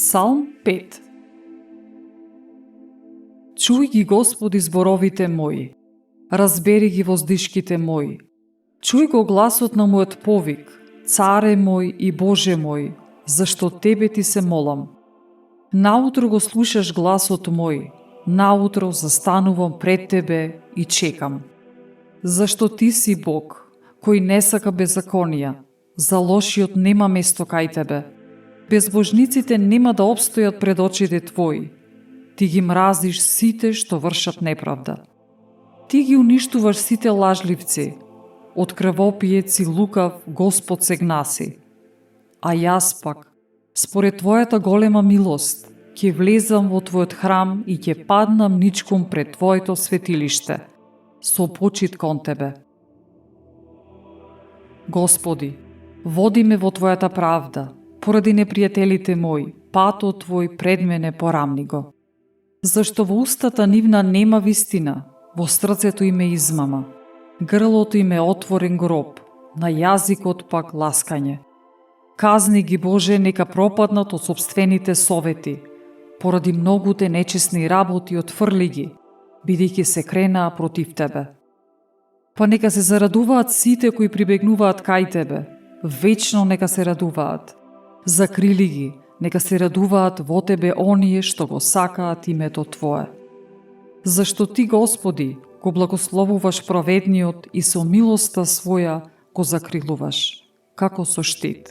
Псалм 5. Чуј ги, Господи, зборовите мои, разбери ги воздишките мои. Чуј го гласот на мојот повик, Царе мој и Боже мој, зашто Тебе ти се молам. Наутро го слушаш гласот мој, наутро застанувам пред Тебе и чекам. Зашто Ти си Бог, кој не сака беззаконија, за лошиот нема место кај Тебе. Безбожниците нема да обстојат пред очите Твои. Ти ги мразиш сите што вршат неправда. Ти ги уништуваш сите лажливци. Од крвопиец и лукав Господ се гнаси. А јас пак, според Твојата голема милост, ќе влезам во Твојот храм и ќе паднам ничком пред Твоето светилиште, со почит кон Тебе. Господи, води ме во Твојата правда, поради непријателите мои, патот Твој пред мене порамни го. Зашто во устата нивна нема вистина, во срцето им е измама. Грлото им е отворен гроб, на јазикот пак ласкање. Казни ги, Боже, нека пропаднат од сопствените совети, поради многуте нечесни работи отфрли ги, бидејќи се кренаа против Тебе. Па нека се зарадуваат сите кои прибегнуваат кај Тебе, вечно нека се радуваат. Закрили ги, нека се радуваат во Тебе оние што го сакаат името Твое. Зашто Ти, Господи, го благословуваш праведниот и со милоста Своја го закрилуваш, како со штит.